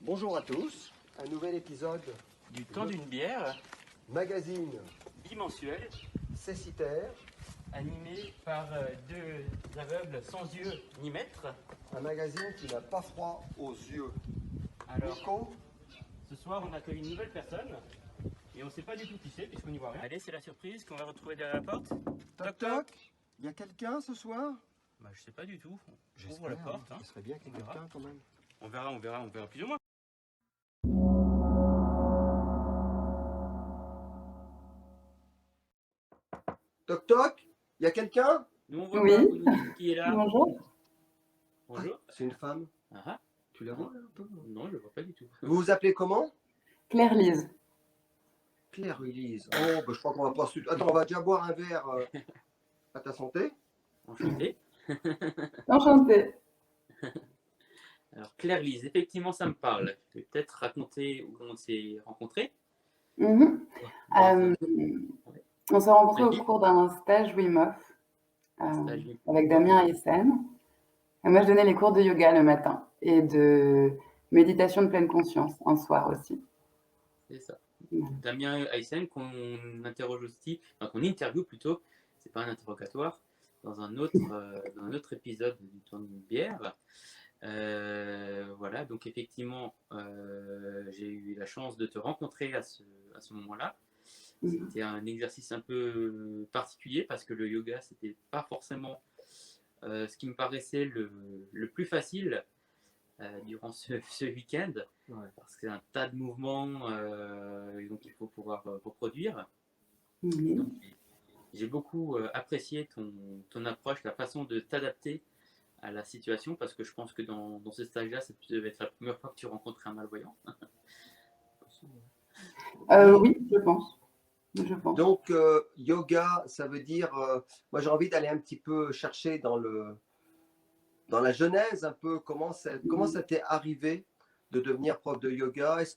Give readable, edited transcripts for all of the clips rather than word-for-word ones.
Bonjour à tous, un nouvel épisode du temps d'une bière, magazine bimensuel, cécitaire, animé par deux aveugles sans yeux ni maître. un magazine qui n'a pas froid aux yeux. Alors, Nico, ce soir, on accueille une nouvelle personne et on ne sait pas du tout qui c'est puisqu'on n'y voit rien. Allez, c'est la surprise qu'on va retrouver derrière la porte. toc toc, il y a quelqu'un ce soir? Bah, je sais pas du tout. On J'espère, ouvre la porte. Ça serait bien qu'il y ait On verra. quelqu'un quand même. On verra plus ou moins. Toc toc, il y a quelqu'un? Nous, on voit Oui. pas, vous nous dites qui est là. Bonjour. Bonjour. C'est une femme. Ah, Tu la vois là, un peu? non, je ne vois pas du tout. Vous vous appelez comment? Claire-Lise. Claire-Elise. Oh, je crois qu'on va pas... Attends, on va déjà boire un verre à ta santé. Enchanté. Enchantée. Alors, Claire-Lise, effectivement, ça me parle. Je vais peut-être raconter où on s'est rencontrés. Mhm. On s'est rencontrés au Vas-y. cours d'un stage Wim Hof Stage Wim Hof. avec Damien Aysen. Et moi, je donnais les cours de yoga le matin et de méditation de pleine conscience un soir aussi. C'est ça. Voilà. Damien Aysen, qu'on interroge aussi, enfin, qu'on interviewe plutôt, c'est pas un interrogatoire, dans un autre épisode du temps d'une bière. Voilà, donc effectivement, j'ai eu la chance de te rencontrer à ce moment-là. Mhm. C'était un exercice un peu particulier parce que le yoga, c'était pas forcément ce qui me paraissait le plus facile durant ce week-end, Ouais. parce que c'est un tas de mouvements, donc il faut pouvoir reproduire. Mhm. Donc, j'ai beaucoup apprécié ton approche, la façon de t'adapter à la situation, parce que je pense que dans ce stage-là, ça devait être la première fois que tu rencontrais un malvoyant. Oui, je pense. Donc, yoga, ça veut dire... moi, j'ai envie d'aller un petit peu chercher dans la genèse un peu comment ça t'est arrivé de devenir prof de yoga. Est-ce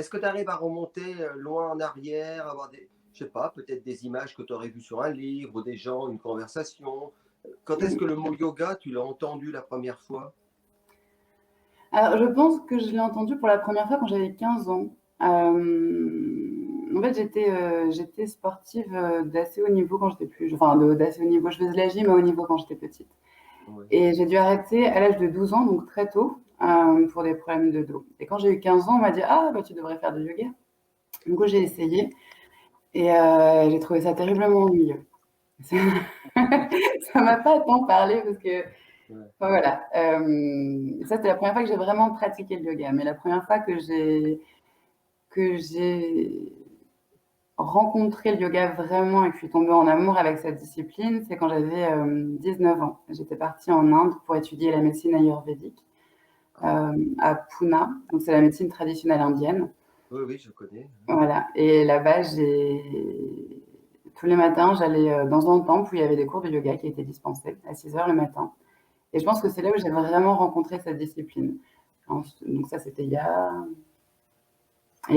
que tu arrives à remonter loin en arrière, avoir je sais pas, peut-être des images que tu aurais vues sur un livre, des gens, une conversation. Quand est-ce que le mot yoga, tu l'as entendu la première fois? Alors, je pense que je l'ai entendu pour la première fois quand j'avais 15 ans. En fait, j'étais sportive d'assez haut niveau quand j'étais d'assez haut niveau. Je faisais de la gym à haut niveau quand j'étais petite. Oui. Et j'ai dû arrêter à l'âge de 12 ans, donc très tôt, pour des problèmes de dos. Et quand j'ai eu 15 ans, on m'a dit « Ah, bah, tu devrais faire du yoga ». Du coup, j'ai essayé et j'ai trouvé ça terriblement ennuyeux. Ça m'a pas tant parlé parce que, enfin, voilà. Ça, c'était la première fois que j'ai vraiment pratiqué le yoga. Mais la première fois que j'ai rencontré le yoga vraiment et que je suis tombée en amour avec cette discipline, c'est quand j'avais 19 ans. J'étais partie en Inde pour étudier la médecine ayurvédique à Pune. Donc, c'est la médecine traditionnelle indienne. Oui, oui, je connais. Voilà. Et là-bas, tous les matins, j'allais dans un temple où il y avait des cours de yoga qui étaient dispensés à 6 heures le matin. Et je pense que c'est là où j'ai vraiment rencontré cette discipline. Donc ça, c'était il y a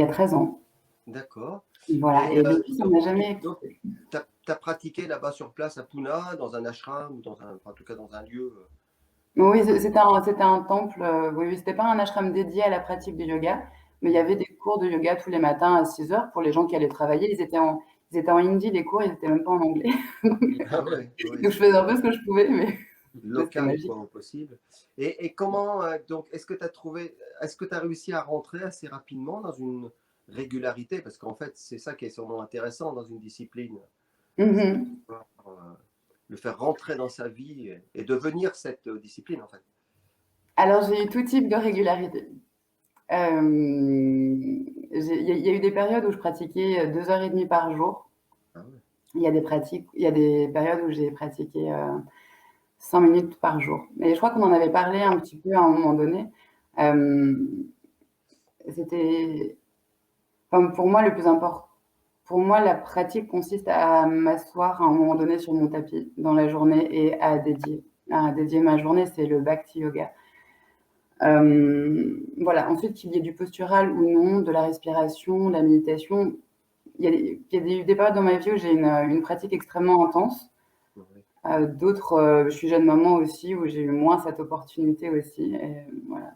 13 ans. D'accord. Voilà. Et depuis, ça ne m'a jamais Donc, quitté. tu as pratiqué là-bas sur place à Pune, dans un ashram ou en tout cas dans un lieu. Oui, c'était un temple. Oui, c'était pas un ashram dédié à la pratique du yoga, mais il y avait des cours de yoga tous les matins à 6 heures pour les gens qui allaient travailler. Ils étaient en hindi, les cours, ils n'étaient même pas en anglais. Ah ouais, ouais, Donc je faisais un peu ce que je pouvais, mais c'était local magique. quoi, au possible. Et comment donc est-ce que tu as réussi à rentrer assez rapidement dans une régularité? Parce qu'en fait, c'est ça qui est sûrement intéressant dans une discipline, Mhm. le faire rentrer dans sa vie et devenir cette discipline en fait. Alors, j'ai eu tout type de régularité. Il y a eu des périodes où je pratiquais 2h30 par jour. Ah ouais. Il y a des périodes où j'ai pratiqué 5 minutes par jour. Et je crois qu'on en avait parlé un petit peu à un moment donné. Pour moi, le plus important. Pour moi, la pratique consiste à m'asseoir à un moment donné sur mon tapis dans la journée et à dédier ma journée. C'est le Bhakti Yoga. Voilà. Ensuite, qu'il y ait du postural ou non, de la respiration, de la méditation. Il y a eu des périodes dans ma vie où j'ai une pratique extrêmement intense. Ouais. D'autres, je suis jeune maman aussi, où j'ai eu moins cette opportunité aussi. Et voilà.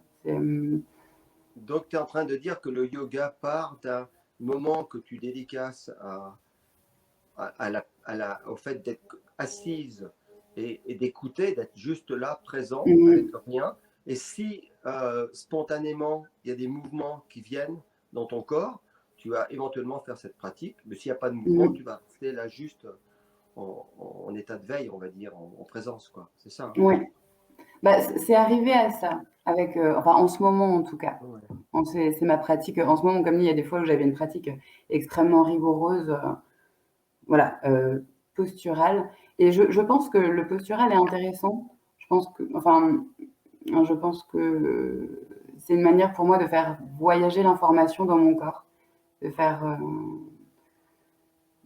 Donc, tu es en train de dire que le yoga part d'un moment que tu dédicaces au fait d'être assise et d'écouter, d'être juste là, présent, avec rien. Et si spontanément, il y a des mouvements qui viennent dans ton corps, tu vas éventuellement faire cette pratique. Mais s'il n'y a pas de mouvement, tu vas rester là juste en état de veille, on va dire, en présence, quoi. C'est ça, hein? Oui. Bah, c'est arrivé à ça, avec, enfin en ce moment en tout cas. Ouais. C'est ma pratique. En ce moment, comme dit, il y a des fois où j'avais une pratique extrêmement rigoureuse, voilà, posturale. Et je pense que le postural est intéressant. Je pense que c'est une manière pour moi de faire voyager l'information dans mon corps, de faire,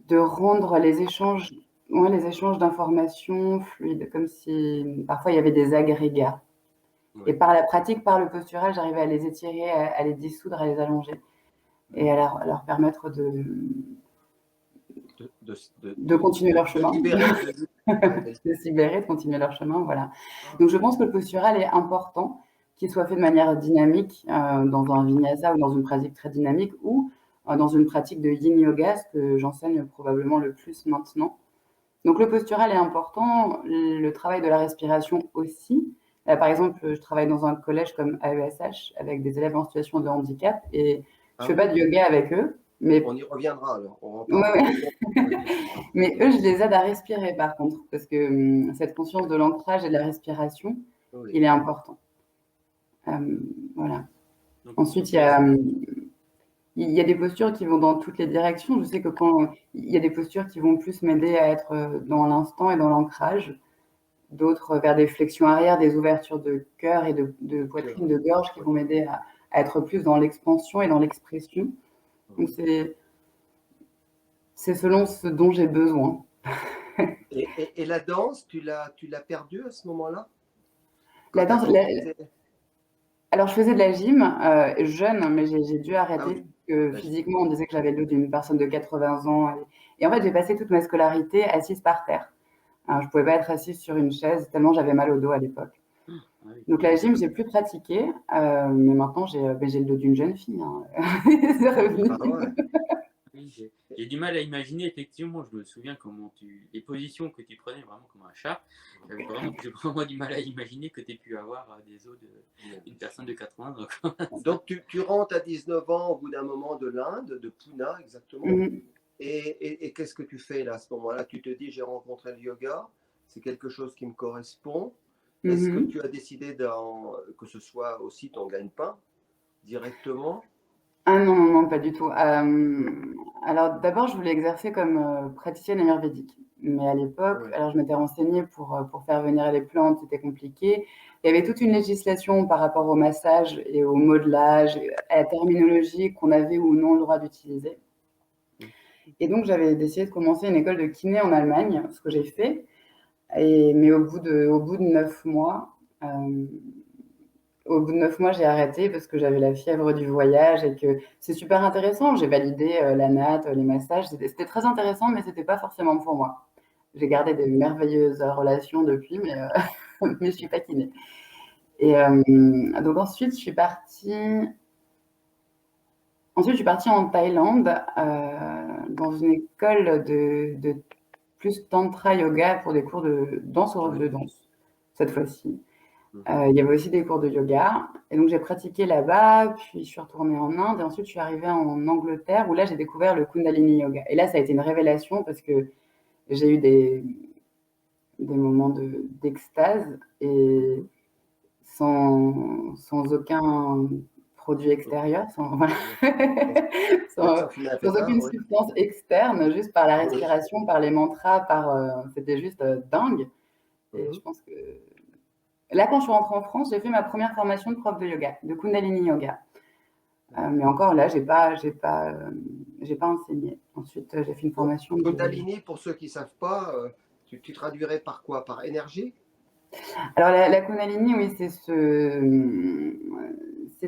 de rendre les échanges d'informations fluides, comme si parfois il y avait des agrégats. Ouais. Et par la pratique, par le postural, j'arrivais à les étirer, à les dissoudre, à les allonger et à leur permettre de continuer leur chemin, libérer, de se libérer, de continuer leur chemin, voilà. Donc je pense que le postural est important, qu'il soit fait de manière dynamique, dans un vinyasa ou dans une pratique très dynamique, ou dans une pratique de yin yoga, ce que j'enseigne probablement le plus maintenant. Donc le postural est important, le travail de la respiration aussi. Là, par exemple, je travaille dans un collège comme AESH avec des élèves en situation de handicap et je fais pas de yoga avec eux, mais on y reviendra alors. On mais eux, je les aide à respirer par contre, parce que cette conscience de l'ancrage et de la respiration, il est important. Voilà. Donc, ensuite, il y a des postures qui vont dans toutes les directions. Je sais que quand il y a des postures qui vont plus m'aider à être dans l'instant et dans l'ancrage, d'autres vers des flexions arrière, des ouvertures de cœur et de poitrine, de gorge qui vont m'aider à être plus dans l'expansion et dans l'expression. Donc c'est selon ce dont j'ai besoin. Et la danse, tu l'as perdue à ce moment-là? La danse, alors je faisais de la gym jeune, mais j'ai dû arrêter parce que physiquement on disait que j'avais le dos d'une personne de 80 ans. Et en fait j'ai passé toute ma scolarité assise par terre. Alors, je pouvais pas être assise sur une chaise tellement j'avais mal au dos à l'époque. Donc la gym, j'ai plus pratiqué, mais maintenant j'ai le dos d'une jeune fille. Hein. C'est revenu. Ah ouais. Oui, j'ai du mal à imaginer, effectivement, je me souviens les positions que tu prenais vraiment comme un chat. J'ai vraiment du mal à imaginer que tu aies pu avoir des os d'une personne de 80 ans. Donc tu rentres à 19 ans au bout d'un moment de l'Inde, de Pune exactement. Et qu'est-ce que tu fais là à ce moment-là? Tu te dis, j'ai rencontré le yoga, c'est quelque chose qui me correspond. Est-ce que tu as décidé que ce soit aussi ton gagne-pain directement? Ah non, pas du tout. Alors d'abord, je voulais exercer comme praticienne ayurvédique. Mais à l'époque, alors je m'étais renseignée pour faire venir les plantes, c'était compliqué. Il y avait toute une législation par rapport au massage et au modelage, à la terminologie qu'on avait ou non le droit d'utiliser. Et donc, j'avais décidé de commencer une école de kiné en Allemagne, ce que j'ai fait. Mais au bout de 9 mois, j'ai arrêté parce que j'avais la fièvre du voyage et que c'est super intéressant. J'ai validé la natte, les massages. C'était très intéressant, mais c'était pas forcément pour moi. J'ai gardé de merveilleuses relations depuis, mais je suis pas kiné. Et donc ensuite, je suis partie en Thaïlande dans une école de plus tantra yoga pour des cours de danse au robe de danse, cette fois-ci. Il y avait aussi des cours de yoga. Et donc, j'ai pratiqué là-bas, puis je suis retournée en Inde. Et ensuite, je suis arrivée en Angleterre, où là, j'ai découvert le Kundalini Yoga. Et là, ça a été une révélation parce que j'ai eu des moments d'extase et sans aucun produit extérieur, sans aucune substance externe, juste par la respiration, par les mantras, c'était juste dingue. Et je pense que là, quand je suis rentrée en France, j'ai fait ma première formation de prof de yoga, de Kundalini Yoga. Mais encore là, j'ai pas enseigné. Ensuite, j'ai fait une formation. Kundalini, pour ceux qui ne savent pas, tu traduirais par quoi? Par énergie? Alors la Kundalini, oui, c'est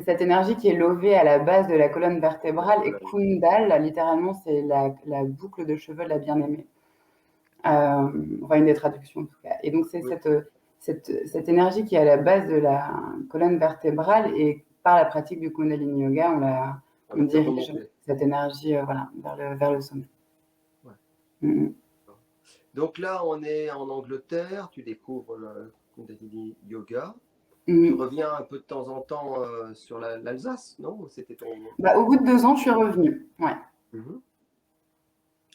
cette énergie qui est levée à la base de la colonne vertébrale. Et Kundal, littéralement, c'est la boucle de cheveux de la bien-aimée. Enfin, une des traductions en tout cas. Et donc, c'est cette énergie qui est à la base de la colonne vertébrale et par la pratique du Kundalini Yoga, on On fait dirige remonter. cette énergie voilà, vers le sommet. Ouais. Mhm. Donc là, on est en Angleterre, tu découvres le Kundalini Yoga. Tu Mhm. reviens un peu de temps en temps sur l'Alsace, non? C'était ton... Bah, au bout de 2 ans, je suis revenue. Ouais. Mhm.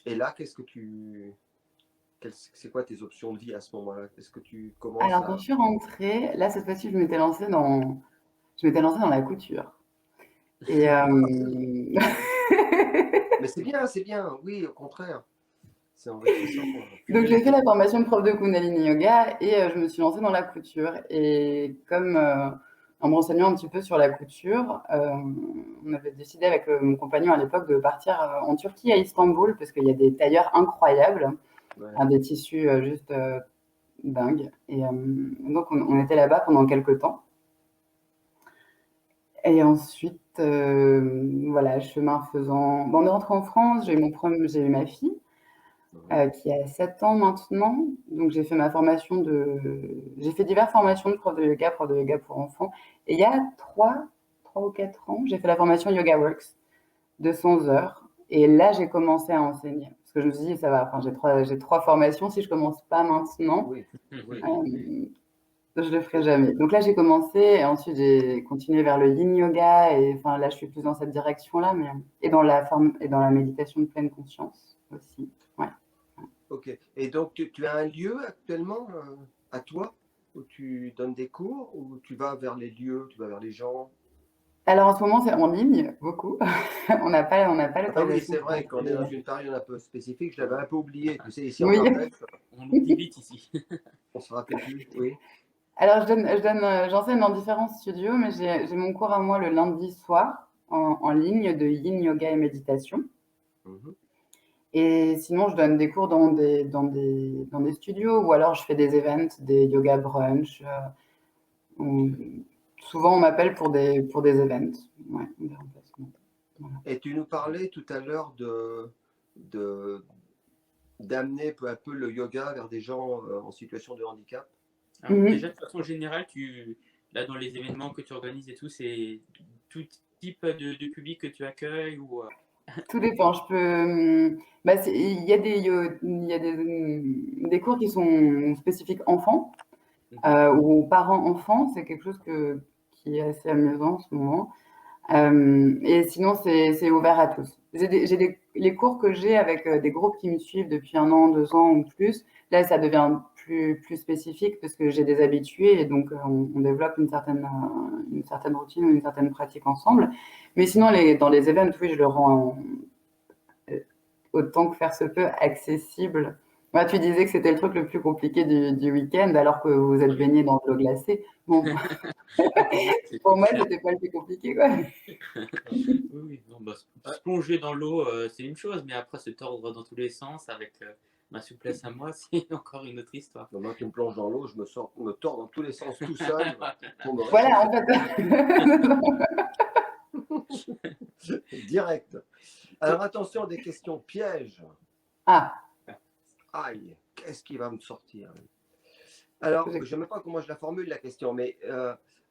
Et là, c'est quoi tes options de vie à ce moment-là? Est-ce que tu commences Alors, quand à... je suis rentrée, là, cette fois-ci, je m'étais lancée dans la couture. Et Mais c'est bien, oui, au contraire. C'est enrichissant. donc, j'ai fait la formation de prof de Kundalini Yoga et je me suis lancée dans la couture. Et comme en me renseignant un petit peu sur la couture, on avait décidé avec mon compagnon à l'époque de partir en Turquie, à Istanbul, parce qu'il y a des tailleurs incroyables, Ouais. des tissus juste dingues. Et donc, on était là-bas pendant quelques temps. Et ensuite, voilà, chemin faisant, bon, on est rentré en France, j'ai eu ma fille. Qui a 7 ans maintenant. Donc, j'ai fait j'ai fait diverses formations de prof de yoga pour enfants. Et il y a 3 ou 4 ans, j'ai fait la formation Yoga Works de 100 heures. Et là, j'ai commencé à enseigner. Parce que je me suis dit, ça va, enfin, j'ai 3 formations. Si je commence pas maintenant, Oui, oui. je le ferai jamais. Donc là, j'ai commencé et ensuite, j'ai continué vers le yin yoga. Et enfin, là, je suis plus dans cette direction-là, et dans la méditation de pleine conscience aussi. Ouais. Ok. Et donc, tu as un lieu actuellement à toi où tu donnes des cours, ou tu vas vers les lieux, tu vas vers les gens? Alors en ce moment, c'est en ligne, beaucoup. On n'a pas Ah oui, l'autorisation c'est pour vrai qu'on est dans acheter. une période un peu spécifique, je l'avais un peu oublié. Tu sais, ici en Oui. Ardèche, On l'oublie vite ici. on se rappelle plus. Oui. Alors j'enseigne dans différents studios, mais j'ai mon cours à moi le lundi soir en ligne de yin yoga et méditation. Mhm. Et sinon, je donne des cours dans des studios ou alors je fais des events, des yoga brunch. Souvent, on m'appelle pour des events. Ouais, des remplacements. Voilà. Et tu nous parlais tout à l'heure d'amener peu à peu le yoga vers des gens en situation de handicap. Alors, Mhm. déjà, de façon générale, là, dans les événements que tu organises et tout, c'est tout type de public que tu accueilles ou Tout dépend. Bah, il y a des cours qui sont spécifiques enfants ou parents enfants. C'est quelque chose qui est assez amusant en ce moment. Et sinon, c'est ouvert à tous. Les cours que j'ai avec des groupes qui me suivent depuis 1 an, 2 ans ou plus, là, ça devient plus spécifique parce que j'ai des habitués et donc on développe une certaine routine ou une certaine pratique ensemble. Mais sinon, dans les events, oui, je le rends autant que faire se peut accessible. Moi, tu disais que c'était le truc le plus compliqué du week-end alors que vous êtes baigné dans de l'eau glacée. Bon, pour moi, clair. c'était pas le plus compliqué, quoi. Oui, non, bah, se plonger dans l'eau, c'est une chose, mais après se tordre dans tous les sens avec ma souplesse à moi, c'est encore une autre histoire. Donc, moi qui me plonge dans l'eau, je me tords dans tous les sens tout seul pour me Voilà, réchauffer. en fait. Direct. Alors attention, des questions pièges. Ah, Aïe, qu'est-ce qui va me sortir? Alors, je ne sais même pas comment je la formule la question, mais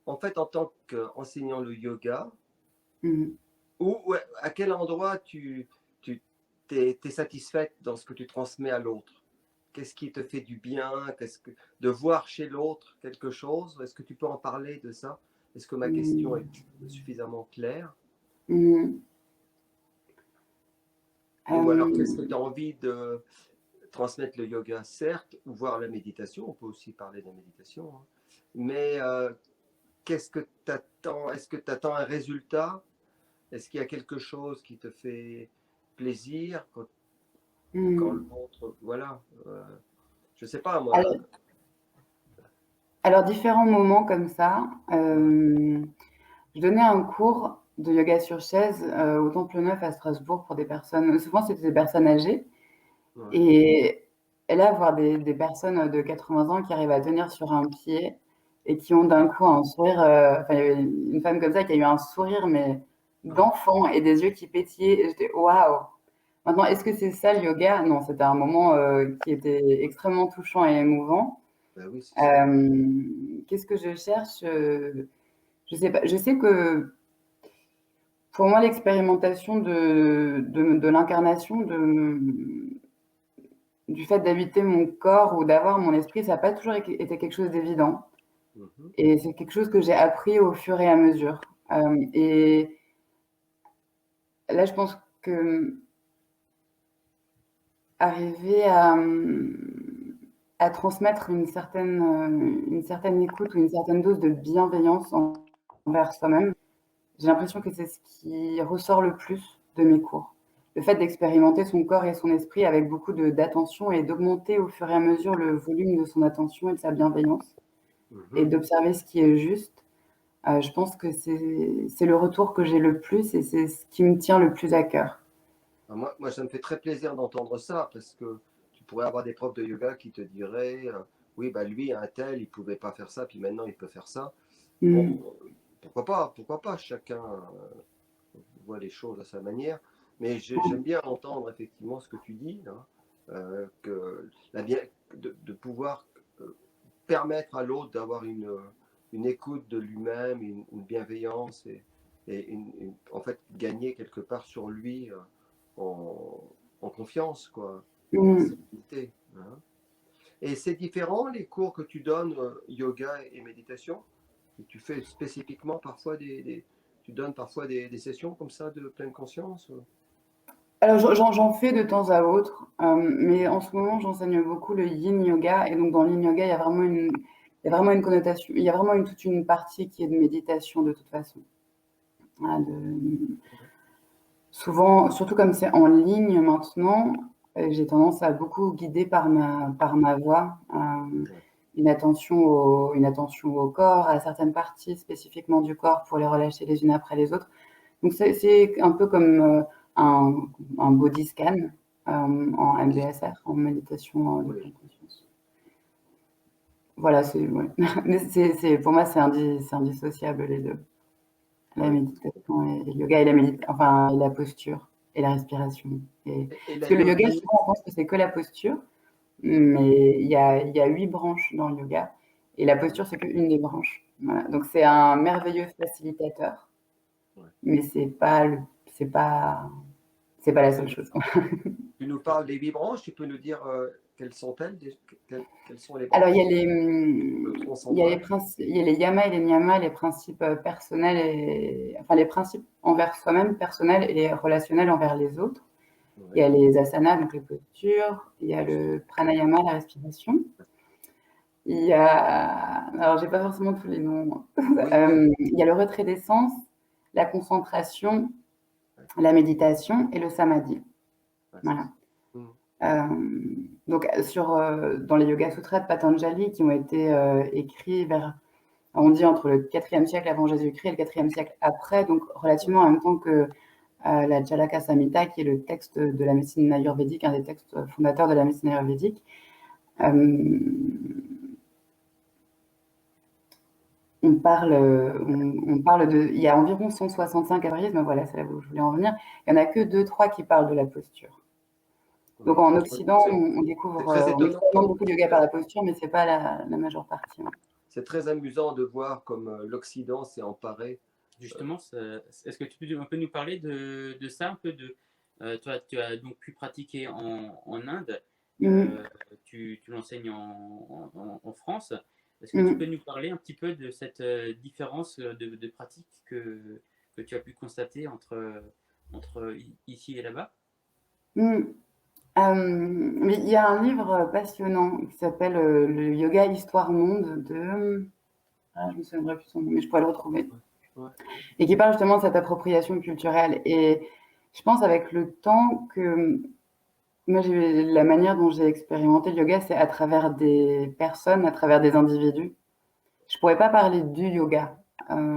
en fait, en tant qu'enseignant le yoga, à quel endroit tu es satisfaite dans ce que tu transmets à l'autre? Qu'est-ce qui te fait du bien? De voir chez l'autre quelque chose? Est-ce que tu peux en parler de ça? Est-ce que ma question est suffisamment claire? Ou alors, qu'est-ce que tu as envie de transmettre le yoga, certes, ou voir la méditation? On peut aussi parler de la méditation. Hein. Mais qu'est-ce que tu attends? Est-ce que tu attends un résultat? Est-ce qu'il y a quelque chose qui te fait plaisir quand l'autre... Voilà. Je ne sais pas, moi. Alors, différents moments comme ça. Je donnais un cours de yoga sur chaise au Temple Neuf à Strasbourg pour des personnes, souvent c'était des personnes âgées. Ouais. Et là, voir des personnes de 80 ans qui arrivent à tenir sur un pied et qui ont d'un coup un sourire. Enfin, il y avait une femme comme ça qui a eu un sourire, mais d'enfant et des yeux qui pétillaient. Et j'étais waouh! Maintenant, est-ce que c'est ça le yoga? Non, c'était un moment qui était extrêmement touchant et émouvant. Ben oui, c'est ça. Qu'est-ce que je cherche? Je sais pas, je sais que pour moi, l'expérimentation de l'incarnation, du fait d'habiter mon corps ou d'avoir mon esprit, ça n'a pas toujours été quelque chose d'évident. Mhm. Et c'est quelque chose que j'ai appris au fur et à mesure. Et là, je pense que arriver à transmettre une certaine écoute ou une certaine dose de bienveillance envers soi-même, j'ai l'impression que c'est ce qui ressort le plus de mes cours. Le fait d'expérimenter son corps et son esprit avec beaucoup d'attention et d'augmenter au fur et à mesure le volume de son attention et de sa bienveillance et Mhm. d'observer ce qui est juste. Je pense que c'est le retour que j'ai le plus et c'est ce qui me tient le plus à cœur. Moi, ça me fait très plaisir d'entendre ça parce que tu pourrais avoir des profs de yoga qui te diraient oui, bah lui, un tel, il pouvait pas faire ça, puis maintenant il peut faire ça. Bon, Mmh. pourquoi pas, chacun voit les choses à sa manière. Mais j'aime bien entendre effectivement ce que tu dis, hein, que de pouvoir permettre à l'autre d'avoir une écoute de lui-même, une bienveillance et en fait gagner quelque part sur lui en, en confiance, quoi, en Mmh. sérénité. Hein. Et c'est différent les cours que tu donnes, yoga et méditation? Et tu fais spécifiquement parfois tu donnes parfois des sessions comme ça de pleine conscience? Alors j'en fais de temps à autre, mais en ce moment, j'enseigne beaucoup le yin yoga et donc dans le yin yoga, il y a vraiment une connotation, il y a vraiment toute une partie qui est de méditation de toute façon. Voilà, souvent, surtout comme c'est en ligne maintenant, j'ai tendance à beaucoup guider par ma voix, Ouais. une attention au corps, à certaines parties spécifiquement du corps pour les relâcher les unes après les autres. Donc c'est un peu comme un, un body scan en MBSR, en méditation de Oui. pleine conscience. Voilà, ouais. Mais pour moi, c'est indissociable les deux. La Oui. méditation et le yoga et enfin, et la posture et la respiration. Et Parce la que le yoga, yoga, souvent, on pense que c'est que la posture, mais il y a 8 branches dans le yoga et la posture, c'est qu'une des branches. Voilà. Donc c'est un merveilleux facilitateur, ouais. mais c'est pas, c'est pas la seule chose. Tu nous parles des 8 branches, tu peux nous dire quelles sont-elles, quelles sont les Alors, branches? Le tronc central. il y a les yamas et les niyamas, les principes personnels enfin, les principes envers soi-même personnels et les relationnels envers les autres. Il y Oui. a les asanas, donc les postures. Il y a le pranayama, la respiration. Il y a, alors j'ai pas forcément tous les noms. Oui, oui. Il y a le retrait des sens, la concentration, la méditation et le samadhi. Ouais, c'est Voilà. ça. Mm. Donc dans les Yoga Sutras de Patanjali qui ont été écrits on dit entre le 4e siècle avant Jésus-Christ et le 4e siècle après, donc relativement Ouais. en même temps que la Chalaka Samhita, qui est le texte de la médecine ayurvédique, un des textes fondateurs de la médecine ayurvédique. On parle il y a environ 165 aphorismes, voilà, c'est là où je voulais en venir. Il n'y en a que 2-3 qui parlent de la posture. Donc Oui. en Occident, on C'est découvre, très on étonnant. expérimente beaucoup de yoga par la posture, mais c'est pas la majeure partie. Ouais. C'est très amusant de voir comme l'Occident s'est emparé. Justement, est-ce que tu peux un peu nous parler de ça, un peu toi, tu as donc pu pratiquer en Inde, Mmh, tu l'enseignes en France. Est-ce que tu peux mmh, nous parler un petit peu de cette différence de pratique que tu as pu constater entre ici et là-bas? mmh. Mais il y a un livre passionnant qui s'appelle Le Yoga Histoire Monde de. Ah, je me souviendrai plus son nom, mais je pourrais le retrouver. Ouais. Ouais. Et qui parle justement de cette appropriation culturelle. Et je pense avec le temps que moi, la manière dont j'ai expérimenté le yoga, c'est à travers des personnes, à travers des individus. Je pourrais pas parler du yoga. J'ai Ah,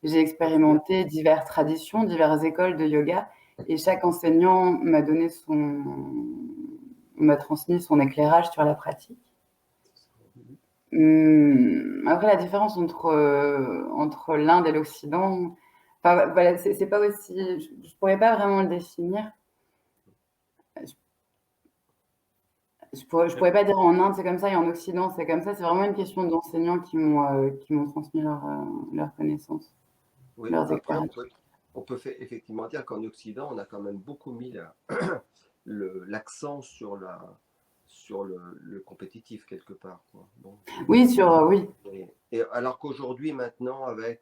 c'est bien. expérimenté diverses traditions, diverses écoles de yoga, et chaque enseignant m'a transmis son éclairage sur la pratique. Après, la différence entre l'Inde et l'Occident, enfin, voilà, c'est pas aussi, je pourrais pas vraiment le définir. Je pourrais pas dire en Inde, c'est comme ça, et en Occident, c'est comme ça. C'est vraiment une question d'enseignants qui m'ont transmis leur connaissance, Oui, leurs après, éclairages. on peut effectivement dire qu'en Occident, on a quand même beaucoup mis l'accent sur le compétitif quelque part, quoi. Bon. Oui, oui. Et alors qu'aujourd'hui, maintenant, avec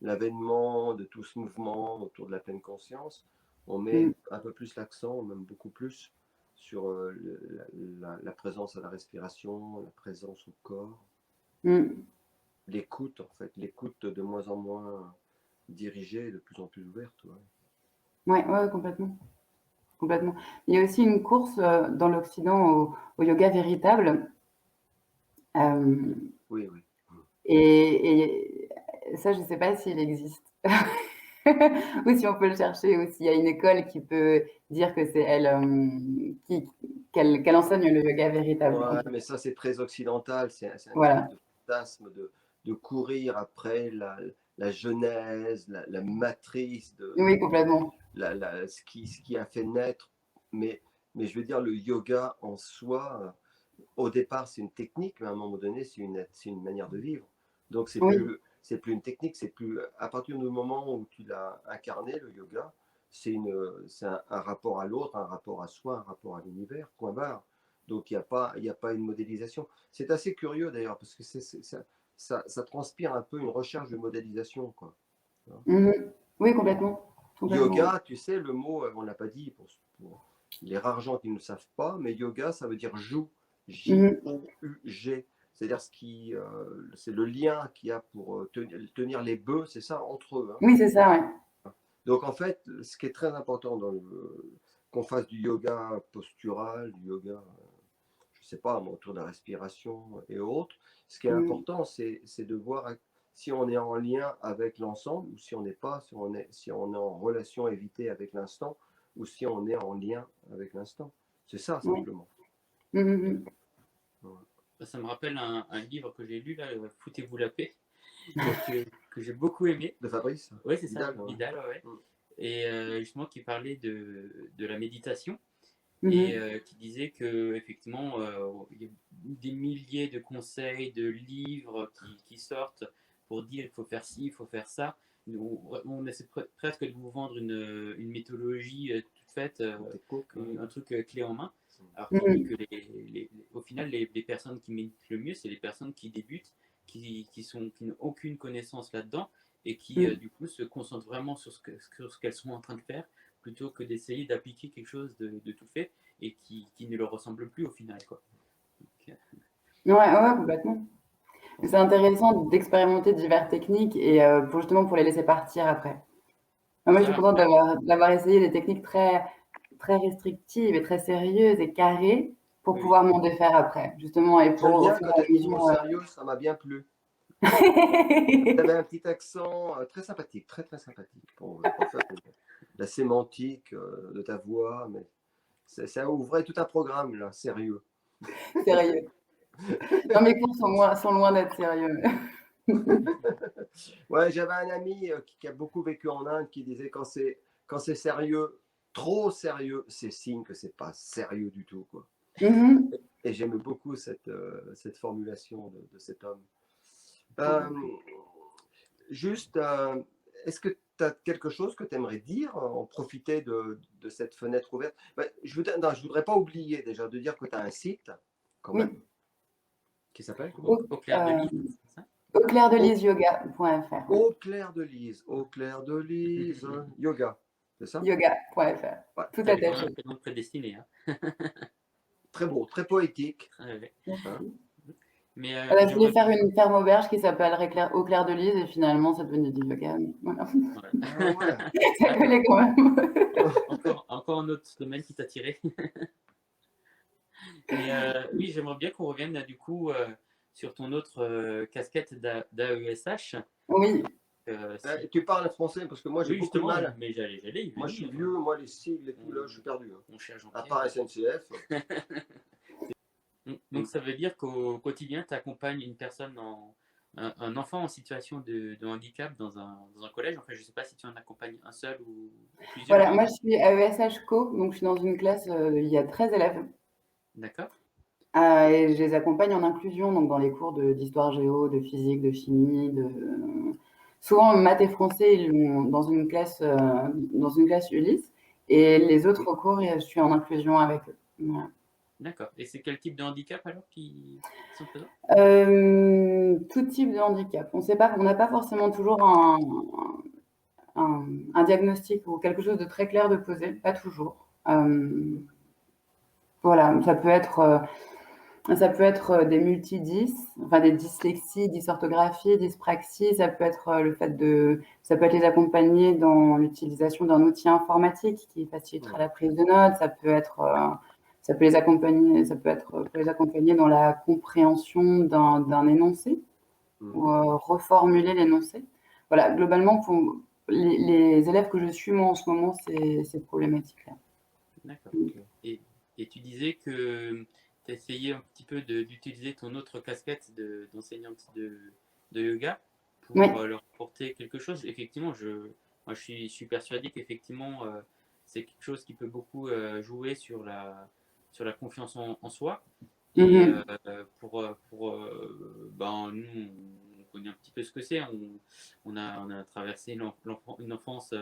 l'avènement de tout ce mouvement autour de la pleine conscience, on met un peu plus l'accent, même beaucoup plus, sur la présence à la respiration, la présence au corps, l'écoute, en fait, l'écoute de moins en moins dirigée, de plus en plus ouverte. Ouais, ouais, complètement. Complètement. Il y a aussi une course dans l'Occident au yoga véritable. Oui, oui. Et ça, je ne sais pas s'il existe. Ou si on peut le chercher, ou s'il y a une école qui peut dire que c'est elle qu'elle enseigne le yoga véritable. Ouais, mais ça, c'est très occidental. C'est un espèce Voilà. de fantasme de courir après la genèse, la matrice Oui, complètement. ce qui a fait naître. Mais je veux dire, le yoga en soi, au départ, c'est une technique, mais à un moment donné, c'est une manière de vivre. Donc, Oui. C'est plus une technique, c'est plus. À partir du moment où tu l'as incarné, le yoga, c'est un rapport à l'autre, un rapport à soi, un rapport à l'univers, point barre. Donc, il n'y a pas une modélisation. C'est assez curieux d'ailleurs, parce que ça transpire un peu une recherche de modélisation, quoi. Oui, complètement. Complètement. Yoga, tu sais, le mot, on ne l'a pas dit pour les rares gens qui ne le savent pas, mais yoga, ça veut dire joue, J-O-U-G. C'est-à-dire c'est le lien qu'il y a pour tenir les bœufs, c'est ça, entre eux. Hein. Oui, c'est ça, ouais. Donc en fait, ce qui est très important qu'on fasse du yoga postural, du yoga, je ne sais pas, autour de la respiration et autres, ce qui est important, c'est de voir si on est en lien avec l'ensemble ou si on n'est pas, si on est en relation évitée avec l'instant ou si on est en lien avec l'instant. C'est ça simplement. Oui. Ça me rappelle un livre que j'ai lu, là, Foutez-vous la paix, que j'ai beaucoup aimé. De Fabrice. Oui, c'est ça, Vidal, Vidal, ouais. Et justement, qui parlait de la méditation. Mhm. Et qui disait que effectivement il y a des milliers de conseils, de livres qui sortent pour dire il faut faire ci, il faut faire ça. On essaie presque de vous vendre une méthodologie toute faite, un truc clé en main. Alors qu'il dit que au final, les personnes qui méditent le mieux, c'est les personnes qui débutent, qui n'ont aucune connaissance là-dedans et qui du coup se concentrent vraiment sur ce qu'elles sont en train de faire plutôt que d'essayer d'appliquer quelque chose de tout fait et qui ne leur ressemble plus au final, quoi. Donc, ouais, complètement. C'est intéressant d'expérimenter diverses techniques et pour les laisser partir après. Moi, je suis contente d'avoir essayé des techniques très, très restrictives et très sérieuses et carrées pour pouvoir m'en défaire après, justement. Et J'aime pour, bien quand tu as dit le mot sérieux, ça m'a bien plu. Tu avais un petit accent très sympathique, très très sympathique pour faire la sémantique de ta voix, mais ça ouvrait tout un programme là, sérieux. Sérieux. Non, mes cours sont loin d'être sérieux. Ouais, j'avais un ami qui a beaucoup vécu en Inde qui disait quand c'est sérieux, trop sérieux, c'est signe que c'est pas sérieux du tout, quoi. Et j'aime beaucoup cette formulation de cet homme. Juste, est-ce que tu as quelque chose que tu aimerais dire, en profiter de cette fenêtre ouverte? Je ne voudrais pas oublier déjà de dire que tu as un site, quand même, qui s'appelle Au clair de lys, c'est ça? Auclairdelysyoga.fr. Au clair de Lise, yoga, c'est ça? Yoga.fr. Ouais, Tout Vous avez attaché. un prénom prédestiné, hein. très beau, très poétique. Ouais. Hein. Mais Je voulais faire une ferme auberge qui s'appellerait Au clair de Lys et finalement c'est devenu du yoga. Mais voilà. Ah ouais. Ça collait quand même. encore un autre domaine qui t'a tiré. Mais oui, j'aimerais bien qu'on revienne du coup sur ton autre casquette d'AESH. Oui. Tu parles français parce que moi j'ai Oui, beaucoup de justement, mal. mais j'allais y Moi je suis venir. vieux, moi les sigles et tout là, je suis perdu. Mon cher À Jean-Pierre. part SNCF. Donc ça veut dire qu'au quotidien, tu accompagnes une personne, un enfant en situation de handicap dans un collège. Enfin, je ne sais pas si tu en accompagnes un seul ou plusieurs. Voilà, moi je suis AESH Co, donc je suis dans une classe, il y a 13 élèves. D'accord. Et je les accompagne en inclusion, donc dans les cours d'histoire géo, de physique, de chimie, souvent maths et français, ils l'ont dans une classe Ulysse, et les autres cours, je suis en inclusion avec eux. Voilà. D'accord. Et c'est quel type de handicap alors qui sont présents? Tout type de handicap. On n'a pas forcément toujours un diagnostic ou quelque chose de très clair de poser, pas toujours. Voilà, ça peut être des multidys, enfin des dyslexies, dysorthographies, dyspraxies. Ça peut être ça peut être les accompagner dans l'utilisation d'un outil informatique qui facilitera la prise de notes. Ça peut les accompagner, ça peut être pour les accompagner dans la compréhension d'un énoncé ou reformuler l'énoncé. Voilà, globalement, pour les élèves que je suis moi en ce moment, ces problématiques-là. D'accord. Et tu disais que tu essayais un petit peu d'utiliser ton autre casquette d'enseignante de yoga pour Oui. leur apporter quelque chose. Effectivement, moi, je suis persuadé qu'effectivement, c'est quelque chose qui peut beaucoup jouer sur la confiance en soi. Et nous, on connaît un petit peu ce que c'est. On a traversé une enfance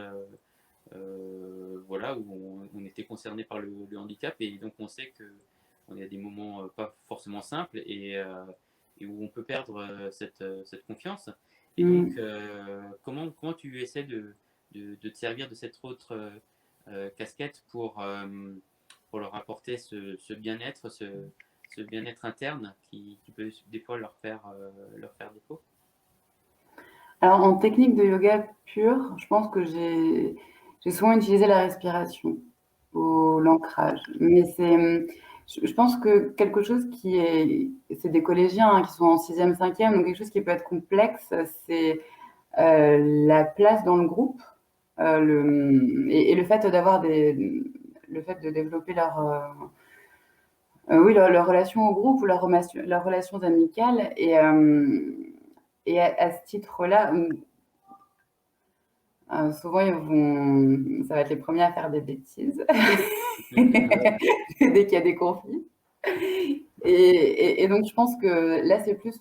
voilà, où on était concerné par le handicap, et donc on sait qu'on est à des moments pas forcément simples, et où on peut perdre cette confiance. Et donc, comment tu essaies de te servir de cette autre casquette pour leur apporter ce bien-être, ce bien-être interne qui peut des fois leur faire défaut? Alors, en technique de yoga pure, je pense que j'ai souvent utilisé la respiration ou l'ancrage. Mais je pense que quelque chose c'est des collégiens qui sont en 6e, 5e, donc quelque chose qui peut être complexe, c'est la place dans le groupe et le fait le fait de développer leur relation au groupe ou leurs relations amicales. Et à ce titre-là, souvent, ça va être les premiers à faire des bêtises dès qu'il y a des conflits. Et donc, je pense que là, c'est plus,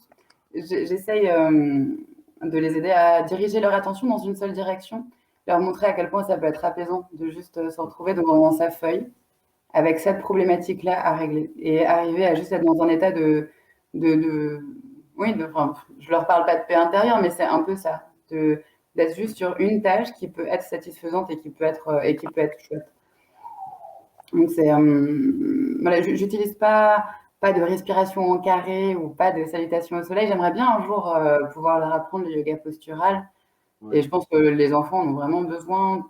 j'essaye de les aider à diriger leur attention dans une seule direction, leur montrer à quel point ça peut être apaisant de juste se retrouver devant sa feuille avec cette problématique-là à régler et arriver à juste être dans un état enfin, je leur parle pas de paix intérieure, mais c'est un peu ça, d'être juste sur une tâche qui peut être satisfaisante et qui peut être chouette. Donc voilà, j'utilise pas de respiration en carré ou pas de salutation au soleil. J'aimerais bien un jour pouvoir leur apprendre le yoga postural. Ouais. Et je pense que les enfants en ont vraiment besoin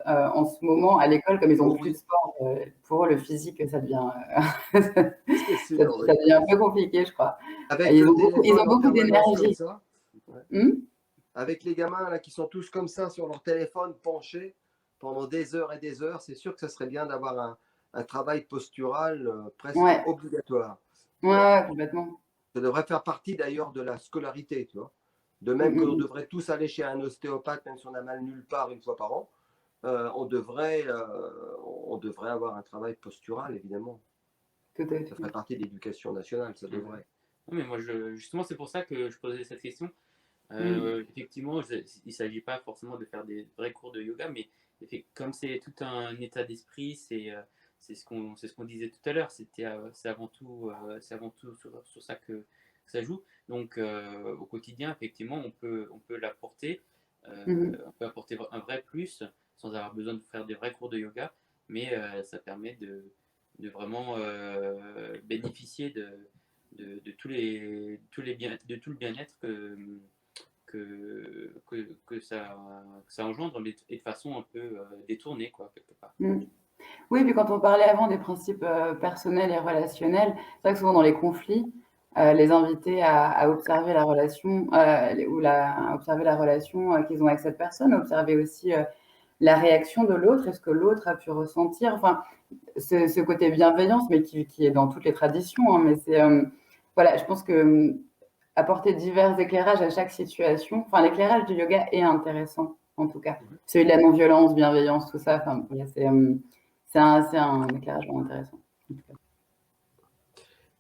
en ce moment à l'école, comme ils ont plus de sport. Pour eux, le physique, ça devient C'est sûr, ça devient un peu compliqué, je crois. avec Ils le ont beaucoup téléphone en permanence comme d'énergie. ça, avec les gamins là qui sont tous comme ça sur leur téléphone penchés pendant des heures et des heures, c'est sûr que ça serait bien d'avoir un travail postural presque Ouais. obligatoire. Ouais, complètement. Ça devrait faire partie d'ailleurs de la scolarité, tu vois. De même qu'on devrait tous aller chez un ostéopathe, même si on a mal nulle part une fois par an, on devrait avoir un travail postural, évidemment. Tout à fait. Ça ferait partie de l'éducation nationale, ça devrait. Non, mais moi, justement, c'est pour ça que je posais cette question. Effectivement, il ne s'agit pas forcément de faire des vrais cours de yoga, mais comme c'est tout un état d'esprit, c'est ce qu'on disait tout à l'heure, c'est avant tout sur ça que ça joue. Donc au quotidien, effectivement, on peut l'apporter, on peut apporter un vrai plus sans avoir besoin de faire des vrais cours de yoga, mais ça permet de vraiment bénéficier de tout le bien-être que ça engendre, mais et de façon un peu détournée, quoi, quelque part. Oui, puis quand on parlait avant des principes personnels et relationnels, c'est vrai que souvent dans les conflits, les inviter à observer la relation à observer la relation qu'ils ont avec cette personne, observer aussi la réaction de l'autre et ce que l'autre a pu ressentir. Enfin, ce côté bienveillance, mais qui est dans toutes les traditions. Mais voilà, je pense que apporter divers éclairages à chaque situation. Enfin, l'éclairage du yoga est intéressant, en tout cas. Celui de la non-violence, bienveillance, tout ça. Enfin, voilà, c'est un éclairage vraiment intéressant.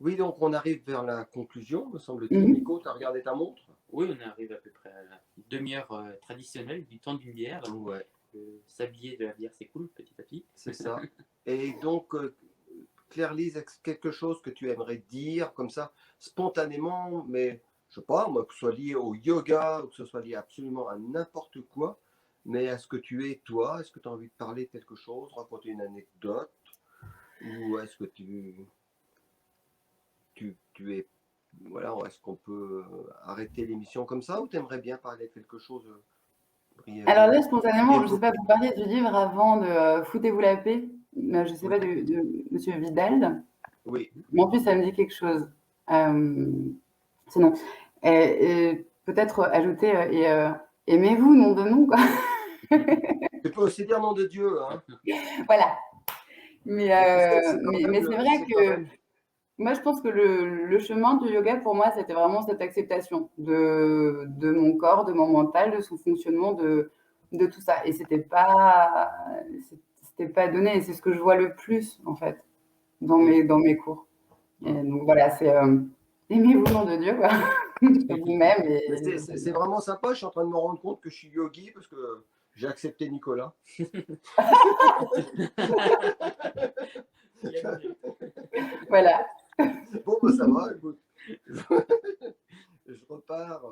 Oui, donc on arrive vers la conclusion, me semble-t-il. Mhm. Nico, tu as regardé ta montre? Oui, on arrive à peu près à la demi-heure traditionnelle du temps d'une bière. Ouais, S'habiller de la bière, c'est cool, petit à petit. c'est ça. Et donc, Claire-Lise, est-ce quelque chose que tu aimerais dire comme ça, spontanément, mais je sais pas, moi, que ce soit lié au yoga, ou que ce soit lié absolument à n'importe quoi, mais est-ce que tu es toi? Est-ce que tu as envie de parler de quelque chose, raconter une anecdote? Ou est-ce que tu es. Voilà, est-ce qu'on peut arrêter l'émission comme ça ou tu aimerais bien parler de quelque chose Alors brièvement? là, spontanément, je ne sais pas, vous parliez du livre avant de Foutez-vous la paix, je ne sais Oui, pas, de Monsieur Vidal, oui. mais en plus, ça me dit quelque chose. Sinon, peut-être ajouter aimez-vous, nom de nom, quoi. Tu peux aussi dire nom de Dieu, hein. Voilà. Mais, Mais tu sais, c'est quand même c'est vrai c'est quand que même. moi, je pense que le chemin du yoga, pour moi, c'était vraiment cette acceptation de mon corps, de mon mental, de son fonctionnement, de tout ça. Et c'était pas donné. Et c'est ce que je vois le plus, en fait, dans mes cours. Et donc, voilà, c'est aimez-vous, nom de Dieu, quoi. Vous-même. Mais c'est vraiment sympa, je suis en train de me rendre compte que je suis yogi parce que j'ai accepté Nicolas. Voilà. Bon, bah, ça va, écoute. Je repars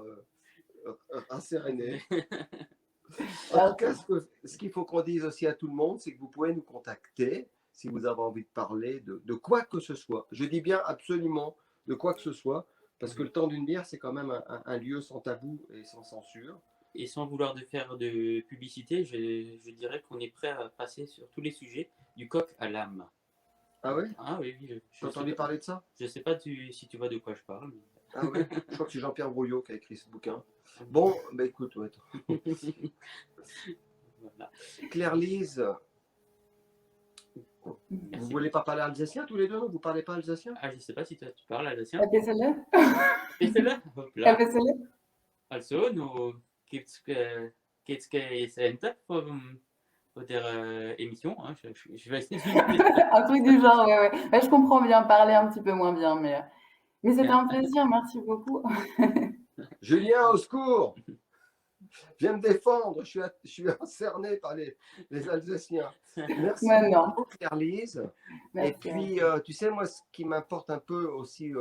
rasséréné. En tout cas, ce qu'il faut qu'on dise aussi à tout le monde, c'est que vous pouvez nous contacter si vous avez envie de parler de quoi que ce soit. Je dis bien absolument de quoi que ce soit, parce que le temps d'une bière, c'est quand même un lieu sans tabou et sans censure. Et sans vouloir de faire de publicité, je dirais qu'on est prêt à passer sur tous les sujets, du coq à l'âme. Ah ouais? Ah oui, oui, T'as entendu parler de ça? je sais pas si tu vois de quoi je parle. Ah ouais? Je crois que c'est Jean-Pierre Brouillot qui a écrit ce bouquin. Bon, bah écoute, ouais. Voilà. Claire-Lise, vous Merci. voulez pas parler alsacien tous les deux, non? Vous parlez pas alsacien? Ah, je sais pas si toi tu parles alsacien. Appelez-le. Ist du da? Hoppla. Appelez-le. Also, nu geht's gesendet von der Émission. Hein. Je vais essayer. Un truc du genre, ouais, ouais. Ouais, je comprends bien, parler un petit peu moins bien, mais c'était un plaisir, merci beaucoup. Julien, au secours! Viens me défendre, je suis cerné par les Alsaciens. Merci Maintenant. beaucoup, Claire-Lise. Et Merci. puis, tu sais, moi, ce qui m'importe un peu aussi,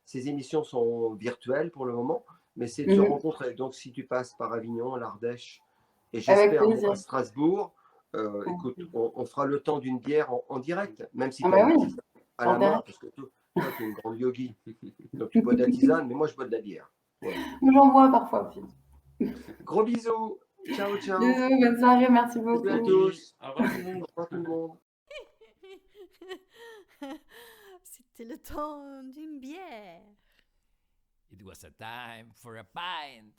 ces émissions sont virtuelles pour le moment, mais c'est de se rencontrer. Donc, si tu passes par Avignon, l'Ardèche, et j'espère à Strasbourg, écoute, on fera le temps d'une bière en direct, même si tu as une tisane à la main, parce que toi, tu es une grande yogi. Donc, tu bois de la tisane, mais moi, je bois de la bière. Voilà. J'en bois parfois aussi. Gros bisous. Ciao, ciao. Bisous, bonne soirée, merci beaucoup. Bisous à tous. Au revoir tout le monde. Au revoir tout le monde. C'était le temps d'une bière. It was a time for a pint.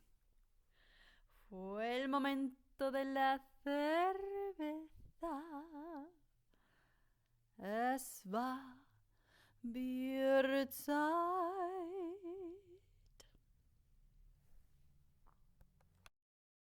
Fue el momento de la cerveza. Es war Bierzeit.